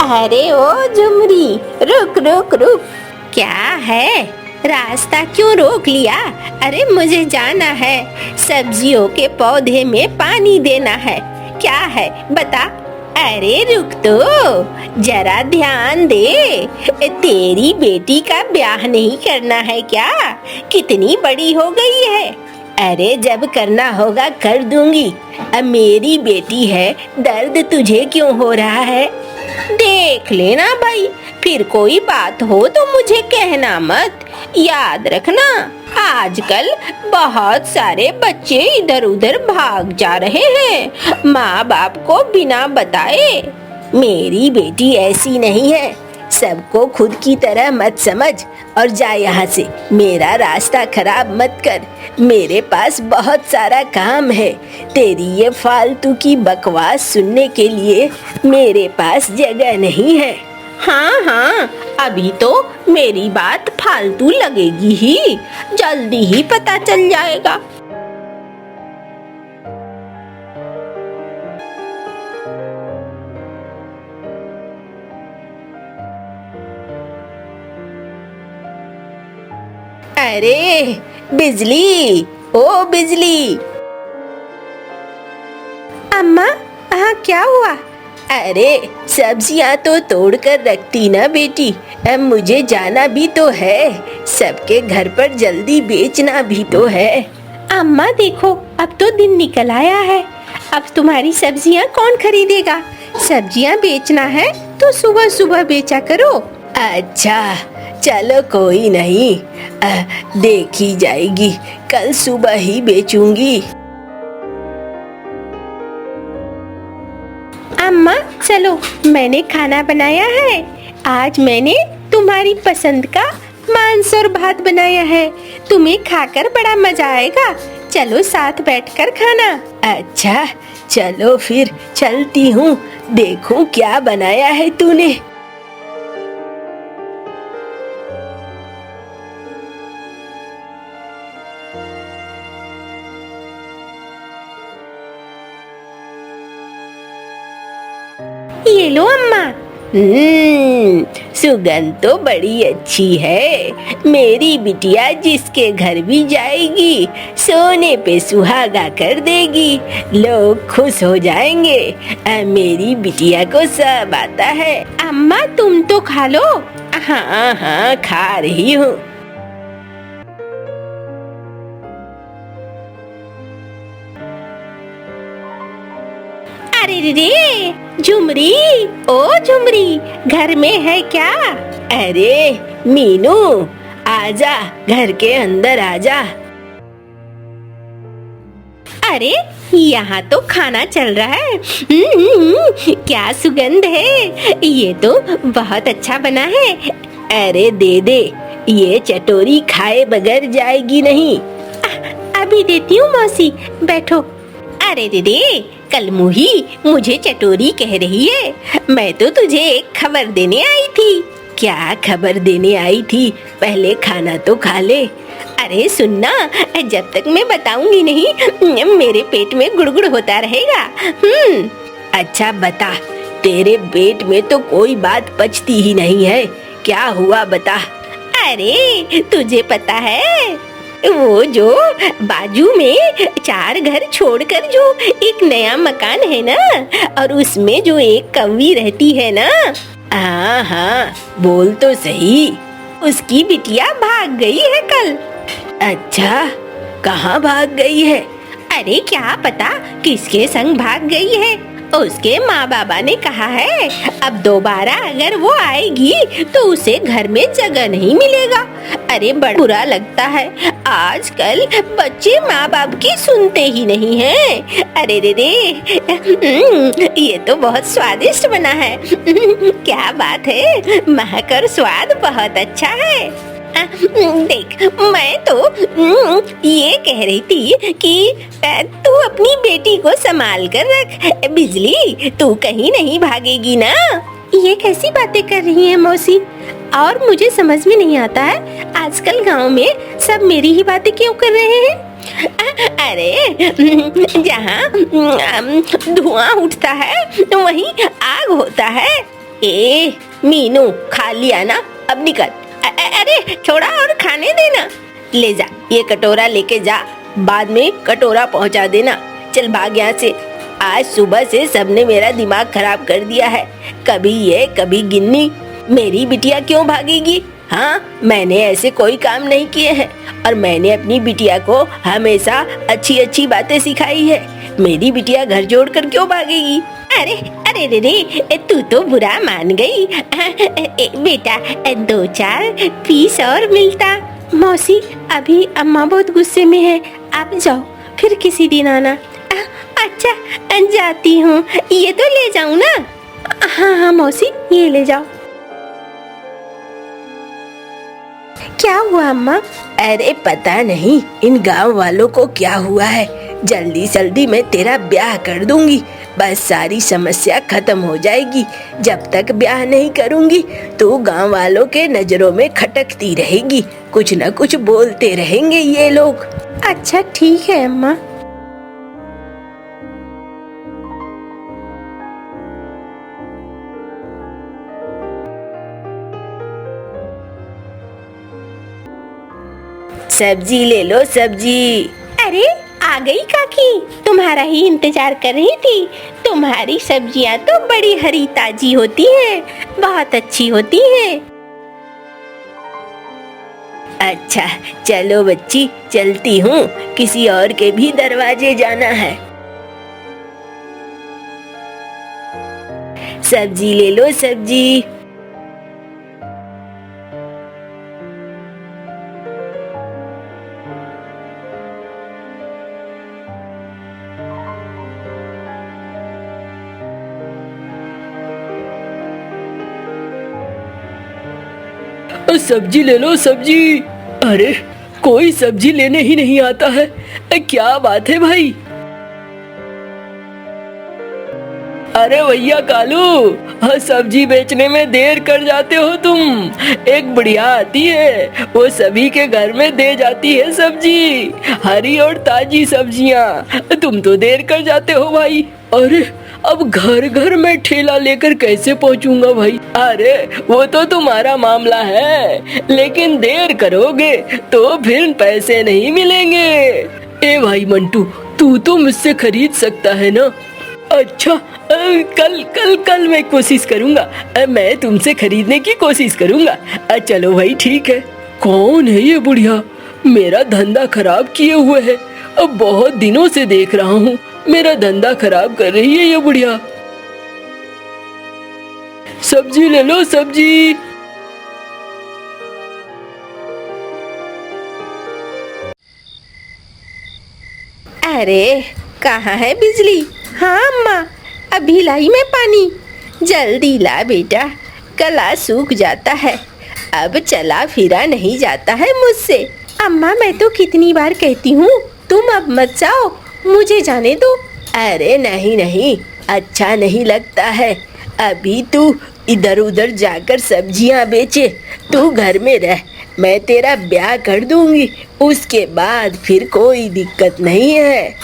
अरे ओ झुमरी, रुक रुक रुक। क्या है, रास्ता क्यों रोक लिया? अरे मुझे जाना है, सब्जियों के पौधे में पानी देना है। क्या है बता। अरे रुक तो, जरा ध्यान दे। तेरी बेटी का ब्याह नहीं करना है क्या? कितनी बड़ी हो गई है। अरे जब करना होगा कर दूंगी। अब मेरी बेटी है, दर्द तुझे क्यों हो रहा है? देख लेना भाई, फिर कोई बात हो तो मुझे कहना मत। याद रखना, आजकल बहुत सारे बच्चे इधर उधर भाग जा रहे हैं माँ बाप को बिना बताए। मेरी बेटी ऐसी नहीं है। सबको खुद की तरह मत समझ और जा यहाँ से। मेरा रास्ता खराब मत कर। मेरे पास बहुत सारा काम है। तेरी ये फालतू की बकवास सुनने के लिए मेरे पास जगह नहीं है। हाँ हाँ, अभी तो मेरी बात फालतू लगेगी ही, जल्दी ही पता चल जाएगा। अरे बिजली, ओ बिजली। अम्मा, हाँ क्या हुआ? अरे सब्जियां तो तोड़ कर रखती ना बेटी, अब मुझे जाना भी तो है। सबके घर पर जल्दी बेचना भी तो है। अम्मा देखो, अब तो दिन निकल आया है। अब तुम्हारी सब्जियां कौन खरीदेगा? सब्जियां बेचना है तो सुबह सुबह बेचा करो। अच्छा चलो कोई नहीं, देखी जाएगी। कल सुबह ही बेचूंगी। अम्मा चलो, मैंने खाना बनाया है। आज मैंने तुम्हारी पसंद का मांस और भात बनाया है। तुम्हें खाकर बड़ा मजा आएगा। चलो साथ बैठकर खाना। अच्छा चलो फिर चलती हूँ, देखूं क्या बनाया है तूने। ये लो अम्मा। सुगंध तो बड़ी अच्छी है। मेरी बिटिया जिसके घर भी जाएगी सोने पे सुहागा कर देगी। लोग खुश हो जाएंगे। मेरी बिटिया को सब आता है। अम्मा तुम तो खा लो। हाँ हाँ खा रही हूँ। अरे रे झुमरी, ओ झुमरी, घर में है क्या? अरे मीनू, आजा, घर के अंदर आजा। अरे यहाँ तो खाना चल रहा है। क्या सुगंध है, ये तो बहुत अच्छा बना है। अरे दे दे, ये चटोरी खाए बगैर जाएगी नहीं। अभी देती हूँ मौसी, बैठो। अरे दीदी, कल मुही मुझे चटोरी कह रही है। मैं तो तुझे एक खबर देने आई थी। क्या खबर देने आई थी? पहले खाना तो खा ले। अरे सुनना, जब तक मैं बताऊंगी नहीं मेरे पेट में गुड़गुड़ होता रहेगा। अच्छा बता, तेरे पेट में तो कोई बात पचती ही नहीं है। क्या हुआ बता। अरे तुझे पता है, वो जो बाजू में 4 घर छोड़कर जो एक नया मकान है ना, और उसमें जो एक कौवी रहती है ना। हाँ हाँ बोल तो सही। उसकी बिटिया भाग गई है कल। अच्छा, कहाँ भाग गई है? अरे क्या पता किसके संग भाग गई है। उसके माँ बाबा ने कहा है अब दोबारा अगर वो आएगी तो उसे घर में जगह नहीं मिलेगा। अरे बड़ा बुरा लगता है, आजकल बच्चे माँ बाप की सुनते ही नहीं हैं। अरे रे रे, ये तो बहुत स्वादिष्ट बना है। क्या बात है, महक और स्वाद बहुत अच्छा है। देख, मैं तो ये कह रही थी कि तू अपनी बेटी को संभाल कर रख। बिजली, तू कहीं नहीं भागेगी ना? ये कैसी बातें कर रही हैं मौसी? और मुझे समझ में नहीं आता है, आजकल गांव में सब मेरी ही बातें क्यों कर रहे हैं? अरे जहाँ धुआं उठता है वहीं आग होता है। ए मीनू, खा लिया ना, अब निकल। अरे थोड़ा और खाने देना। ले जा, ये कटोरा लेके जा, बाद में कटोरा पहुंचा देना। चल भाग यहाँ से। आज सुबह से सबने मेरा दिमाग खराब कर दिया है, कभी ये कभी गिन्नी। मेरी बिटिया क्यों भागेगी? हाँ, मैंने ऐसे कोई काम नहीं किए हैं और मैंने अपनी बिटिया को हमेशा अच्छी अच्छी बातें सिखाई है। मेरी बिटिया घर छोड़कर क्यों भागेगी? अरे अरे रे रे, तू तो बुरा मान गई। बेटा, 2-4 पीस और मिलता। मौसी, अभी अम्मा बहुत गुस्से में है, आप जाओ, फिर किसी दिन आना। अच्छा, जाती हूँ। ये तो ले जाऊँ ना? हाँ हाँ मौसी, ये ले जाओ। क्या हुआ अम्मा? अरे पता नहीं इन गांव वालों को क्या हुआ है। जल्दी जल्दी मैं तेरा ब्याह कर दूंगी, बस सारी समस्या खत्म हो जाएगी। जब तक ब्याह नहीं करूंगी तो गांव वालों के नजरों में खटकती रहेगी, कुछ न कुछ बोलते रहेंगे ये लोग। अच्छा ठीक है अम्मा। सब्जी ले लो, सब्जी। अरे आ गई काकी, तुम्हारा ही इंतजार कर रही थी। तुम्हारी सब्जियां तो बड़ी हरी ताजी होती हैं, बहुत अच्छी होती हैं। अच्छा चलो बच्ची, चलती हूँ, किसी और के भी दरवाजे जाना है। सब्जी ले लो, सब्जी। सब्जी ले लो, सब्जी। अरे कोई सब्जी लेने ही नहीं आता है, क्या बात है भाई? अरे भैया कालू, सब्जी बेचने में देर कर जाते हो तुम। एक बढ़िया आती है, वो सभी के घर में दे जाती है सब्जी, हरी और ताजी सब्जियां। तुम तो देर कर जाते हो भाई। अरे अब घर घर में ठेला लेकर कैसे पहुंचूंगा भाई? अरे वो तो तुम्हारा मामला है, लेकिन देर करोगे तो फिर पैसे नहीं मिलेंगे। ए भाई मंटू, तू तो मुझसे खरीद सकता है ना? अच्छा, कल कल कल मैं कोशिश करूंगा, मैं तुमसे खरीदने की कोशिश करूंगा। चलो भाई ठीक है। कौन है ये बुढ़िया? मेरा धंधा खराब किए हुए है। अब बहुत दिनों से देख रहा हूँ, मेरा धंधा खराब कर रही है ये बुढ़िया। सब्जी ले लो, सब्जी। अरे कहाँ है बिजली? हाँ अम्मा, अभी लाई मैं पानी। जल्दी ला बेटा, गला सूख जाता है, अब चला फिरा नहीं जाता है मुझसे। अम्मा मैं तो कितनी बार कहती हूँ, तुम अब मत जाओ, मुझे जाने दो। अरे नहीं नहीं, अच्छा नहीं लगता है। अभी तू इधर उधर जाकर सब्जियां बेचे, तू घर में रह, मैं तेरा ब्याह कर दूंगी, उसके बाद फिर कोई दिक्कत नहीं है।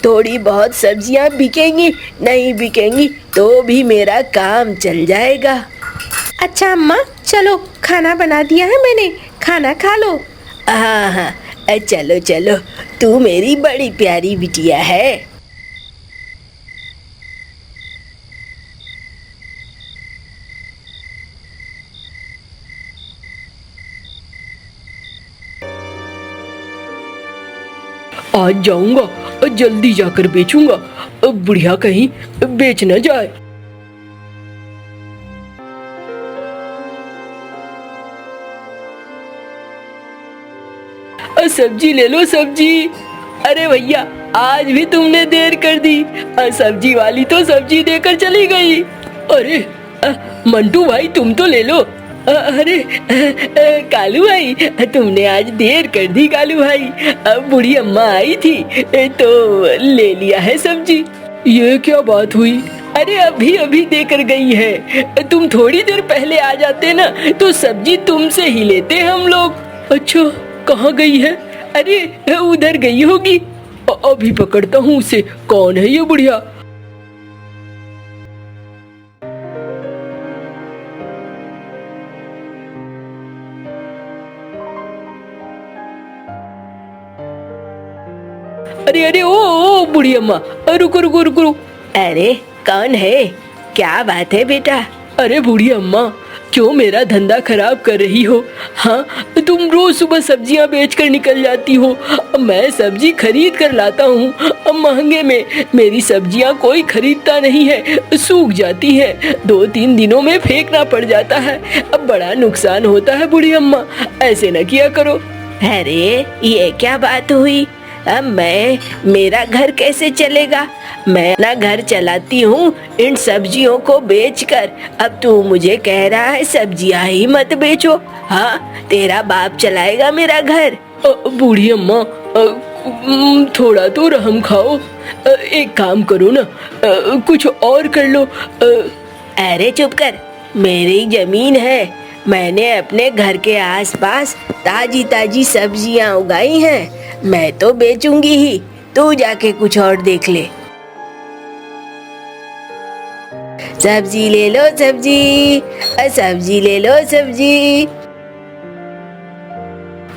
थोड़ी बहुत सब्जियां बिकेंगी, नहीं बिकेंगी तो भी मेरा काम चल जाएगा। अच्छा अम्मा, चलो खाना बना दिया है मैंने, खाना खा लो। हाँ हाँ, चलो चलो, तू मेरी बड़ी प्यारी बिटिया है। आज जाऊंगा और जल्दी जाकर बेचूंगा, बुढ़िया कहीं बेच न जाए। सब्जी ले लो, सब्जी। अरे भैया, आज भी तुमने देर कर दी, सब्जी वाली तो सब्जी देकर चली गई। अरे मंटू भाई, तुम तो ले लो। अरे कालू भाई, तुमने आज देर कर दी कालू भाई, अब बूढ़ी अम्मा आई थी तो ले लिया है सब्जी। ये क्या बात हुई? अरे अभी अभी देकर गई है, तुम थोड़ी देर पहले आ जाते ना तो सब्जी तुमसे ही लेते हम लोग। अच्छा, कहाँ गई है? अरे उधर गई होगी, अभी पकड़ता हूँ उसे। कौन है ये बुढ़िया? अरे अरे ओ बूढ़ी अम्मा, रुको रुको रुको रुको। अरे कौन है? क्या बात है बेटा? अरे बूढ़ी अम्मा, क्यों मेरा धंधा खराब कर रही हो? हाँ, तुम रोज सुबह सब्जियां बेचकर निकल जाती हो, मैं सब्जी खरीद कर लाता हूँ महंगे में। मेरी सब्जियां कोई खरीदता नहीं है, सूख जाती है, 2-3 दिनों में फेंकना पड़ जाता है। अब बड़ा नुकसान होता है बूढ़ी अम्मा, ऐसे न किया करो। अरे ये क्या बात हुई? अब मेरा घर कैसे चलेगा? मैं अपना घर चलाती हूँ इन सब्जियों को बेचकर। अब तू मुझे कह रहा है सब्जियाँ ही मत बेचो? हाँ, तेरा बाप चलाएगा मेरा घर? बूढ़ी अम्मा, थोड़ा तो रहम खाओ। एक काम करो ना, कुछ और कर लो। अरे चुप कर, मेरी जमीन है, मैंने अपने घर के आसपास ताजी ताजी सब्जियां उगाई हैं, मैं तो बेचूंगी ही, तू जाके कुछ और देख ले। सब्जी ले लो सब्जी, सब्जी ले लो सब्जी।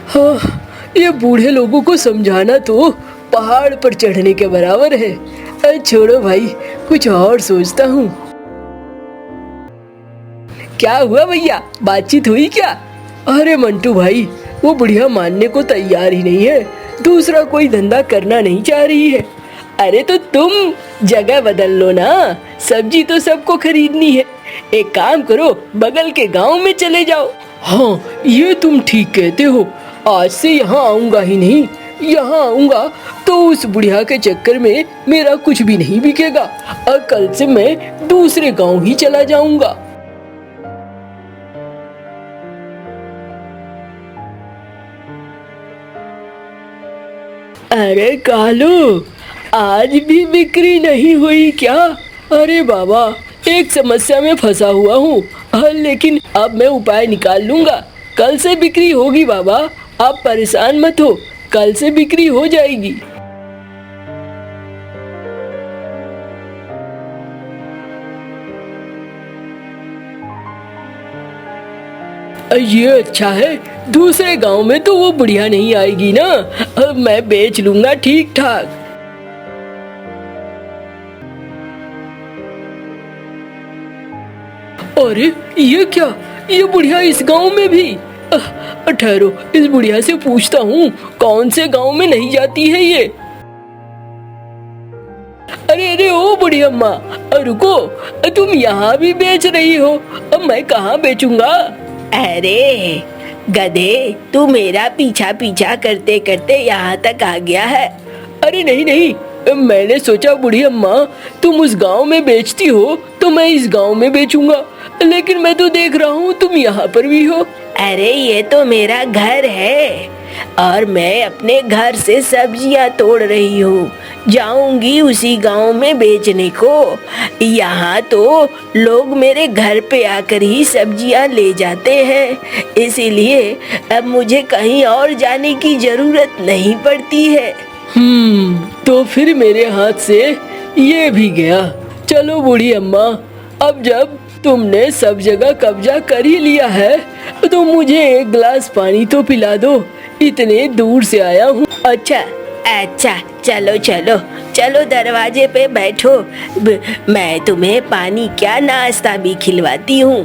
हाँ, ये बूढ़े लोगों को समझाना तो पहाड़ पर चढ़ने के बराबर है। छोड़ो भाई, कुछ और सोचता हूँ। क्या हुआ भैया, बातचीत हुई क्या? अरे मंटू भाई, वो बुढ़िया मानने को तैयार ही नहीं है, दूसरा कोई धंधा करना नहीं चाह रही है। अरे तो तुम जगह बदल लो ना, सब्जी तो सबको खरीदनी है। एक काम करो, बगल के गांव में चले जाओ। हाँ, ये तुम ठीक कहते हो, आज से यहाँ आऊंगा ही नहीं। यहाँ आऊंगा तो उस बुढ़िया के चक्कर में मेरा कुछ भी नहीं बिकेगा, और कल से मैं दूसरे गांव ही चला जाऊंगा। अरे कालू, आज भी बिक्री नहीं हुई क्या? अरे बाबा, एक समस्या में फंसा हुआ हूँ, लेकिन अब मैं उपाय निकाल लूंगा। कल से बिक्री होगी बाबा, आप परेशान मत हो, कल से बिक्री हो जाएगी। ये अच्छा है, दूसरे गांव में तो वो बुढ़िया नहीं आएगी ना, अब मैं बेच लूंगा ठीक ठाक। अरे ये क्या, ये बुढ़िया इस गांव में भी? ठहरो, इस बुढ़िया से पूछता हूँ कौन से गांव में नहीं जाती है ये। अरे अरे ओ बुढ़ी अम्मा, रुको, तुम यहाँ भी बेच रही हो? अब मैं कहाँ बेचूंगा? अरे गधे, तू मेरा पीछा पीछा करते करते यहाँ तक आ गया है। अरे नहीं नहीं, मैंने सोचा बुढ़ी अम्मा तुम उस गांव में बेचती हो तो मैं इस गांव में बेचूंगा, लेकिन मैं तो देख रहा हूँ तुम यहाँ पर भी हो। अरे ये तो मेरा घर है और मैं अपने घर से सब्जियां तोड़ रही हूँ, जाऊंगी उसी गांव में बेचने को। यहाँ तो लोग मेरे घर पे आकर ही सब्जियां ले जाते हैं, इसीलिए अब मुझे कहीं और जाने की जरूरत नहीं पड़ती है। तो फिर मेरे हाथ से ये भी गया। चलो बूढ़ी अम्मा, अब जब तुमने सब जगह कब्जा कर ही लिया है तो मुझे एक गिलास पानी तो पिला दो, इतने दूर से आया हूँ। अच्छा अच्छा, चलो चलो चलो, दरवाजे पे बैठो, मैं तुम्हें पानी क्या नाश्ता भी खिलवाती हूँ।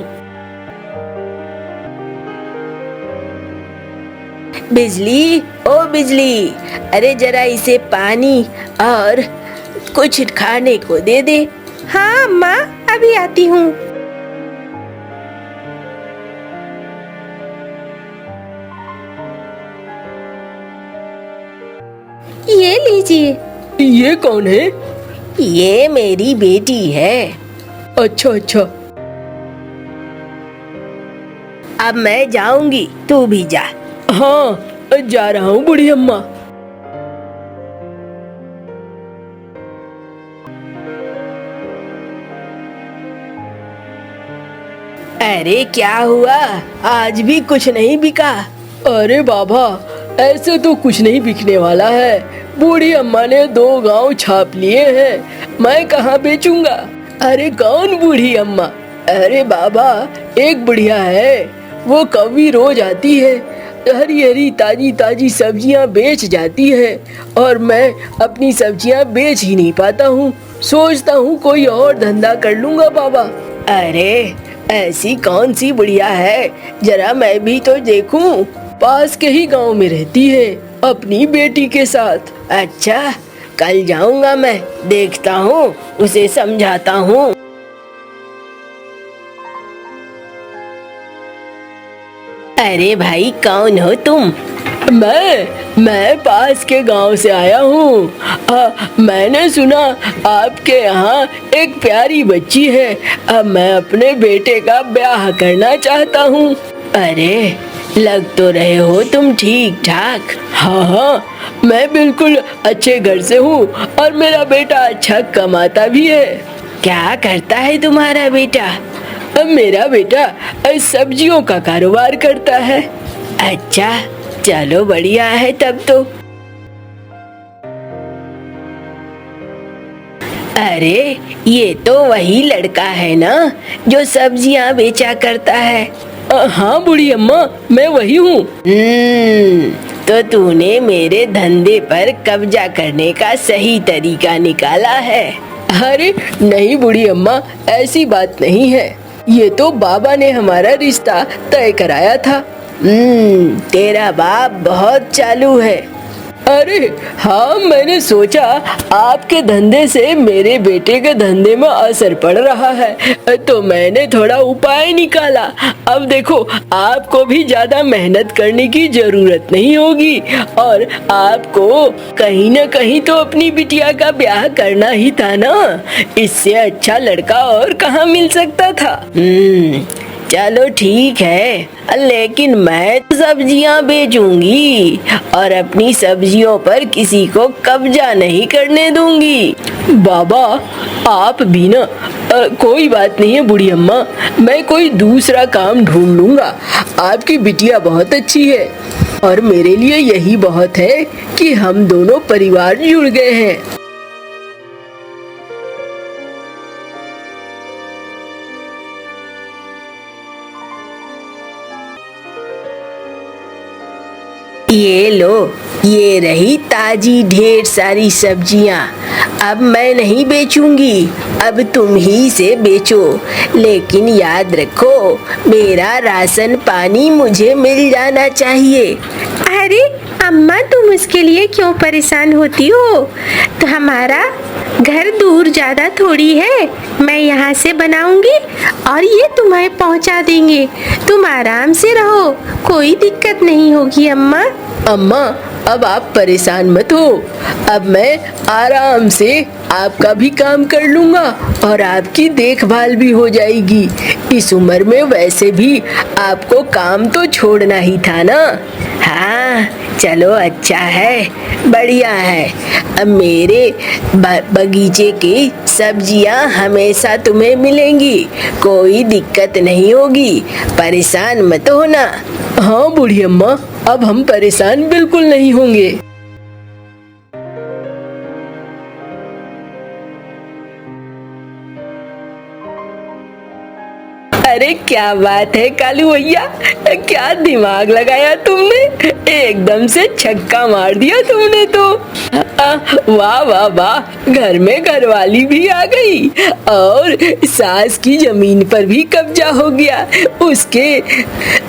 बिजली, ओ बिजली, अरे जरा इसे पानी और कुछ खाने को दे दे। हाँ अम्मा, अभी आती हूँ। ये लीजिए। ये कौन है? ये मेरी बेटी है। अच्छा अच्छा। अब मैं जाऊंगी, तू भी जा। हाँ, जा रहा हूँ बूढ़ी अम्मा। अरे क्या हुआ, आज भी कुछ नहीं बिका? अरे बाबा, ऐसे तो कुछ नहीं बिकने वाला है, बूढ़ी अम्मा ने 2 गांव छाप लिए हैं, मैं कहाँ बेचूंगा? अरे कौन बूढ़ी अम्मा? अरे बाबा, एक बुढ़िया है, वो कभी रोज आती है, हरी हरी ताजी ताजी सब्जियां बेच जाती है और मैं अपनी सब्जियां बेच ही नहीं पाता हूँ। सोचता हूँ कोई और धंधा कर लूँगा बाबा। अरे ऐसी कौन सी बुढ़िया है, जरा मैं भी तो देखूं। पास के ही गांव में रहती है अपनी बेटी के साथ। अच्छा, कल जाऊंगा मैं, देखता हूँ, उसे समझाता हूँ। अरे भाई, कौन हो तुम? मैं पास के गांव से आया हूँ। मैंने सुना आपके यहाँ एक प्यारी बच्ची है। अब मैं अपने बेटे का ब्याह करना चाहता हूँ। अरे लग तो रहे हो तुम ठीक ठाक। हाँ, मैं बिल्कुल अच्छे घर से हूँ और मेरा बेटा अच्छा कमाता भी है। क्या करता है तुम्हारा बेटा? मेरा बेटा सब्जियों का कारोबार करता है। अच्छा, चलो बढ़िया है तब तो। अरे ये तो वही लड़का है ना जो सब्जियां बेचा करता है। हाँ बूढ़ी अम्मा, मैं वही हूँ। तो तूने मेरे धंधे पर कब्जा करने का सही तरीका निकाला है। अरे नहीं बूढ़ी अम्मा, ऐसी बात नहीं है। ये तो बाबा ने हमारा रिश्ता तय कराया था। तेरा बाप बहुत चालू है। अरे हाँ, मैंने सोचा आपके धंधे से मेरे बेटे के धंधे में असर पड़ रहा है तो मैंने थोड़ा उपाय निकाला। अब देखो, आपको भी ज्यादा मेहनत करने की जरूरत नहीं होगी और आपको कहीं न कहीं तो अपनी बिटिया का ब्याह करना ही था ना। इससे अच्छा लड़का और कहाँ मिल सकता था। चलो ठीक है, लेकिन मैं तो सब्जियां बेचूंगी और अपनी सब्जियों पर किसी को कब्जा नहीं करने दूंगी। बाबा आप भी ना, कोई बात नहीं है बूढ़ी अम्मा, मैं कोई दूसरा काम ढूंढ लूंगा। आपकी बिटिया बहुत अच्छी है और मेरे लिए यही बहुत है कि हम दोनों परिवार जुड़ गए हैं। ये लो, ये रही ताजी ढेर सारी सब्जियां। अब मैं नहीं बेचूंगी, अब तुम ही से बेचो। लेकिन याद रखो, मेरा राशन पानी मुझे मिल जाना चाहिए। अरे अम्मा, तुम उसके लिए क्यों परेशान होती हो? तो हमारा घर दूर ज्यादा थोड़ी है, मैं यहाँ से बनाऊंगी और ये तुम्हें पहुँचा देंगे। तुम आराम से रहो, कोई दिक्कत नहीं होगी अम्मा। अम्मा अब आप परेशान मत हो, अब मैं आराम से आपका भी काम कर लूंगा और आपकी देखभाल भी हो जाएगी। इस उम्र में वैसे भी आपको काम तो छोड़ना ही था ना। हाँ चलो, अच्छा है, बढ़िया है। अब मेरे बगीचे की सब्जियां हमेशा तुम्हें मिलेंगी, कोई दिक्कत नहीं होगी, परेशान मत होना। हाँ बूढ़ी अम्मा, अब हम परेशान बिल्कुल नहीं होंगे। अरे क्या बात है कालू भैया, क्या दिमाग लगाया तुमने, एकदम से छक्का मार दिया तुमने तो। वाह वाह वाह, घर में घरवाली भी आ गई और सास की जमीन पर भी कब्जा हो गया, उसके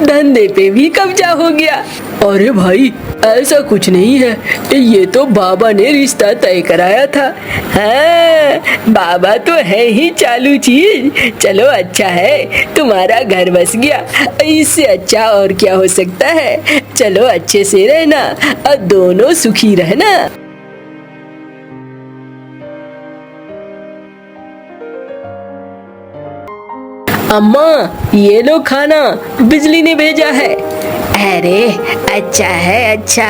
धंधे पे भी कब्जा हो गया। अरे भाई ऐसा कुछ नहीं है, ये तो बाबा ने रिश्ता तय कराया था। हाँ, बाबा तो है ही चालू चीज। चलो अच्छा है, तुम्हारा घर बस गया, इससे अच्छा और क्या हो सकता है। चलो अच्छे से रहना और दोनों सुखी रहना। अम्मा ये लो खाना, बिजली ने भेजा है। अरे अच्छा है, अच्छा,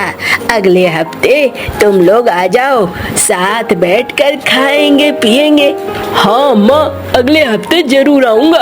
अगले हफ्ते तुम लोग आ जाओ, साथ बैठकर खाएंगे पिएंगे। हाँ अम्मा, अगले हफ्ते जरूर आऊंगा।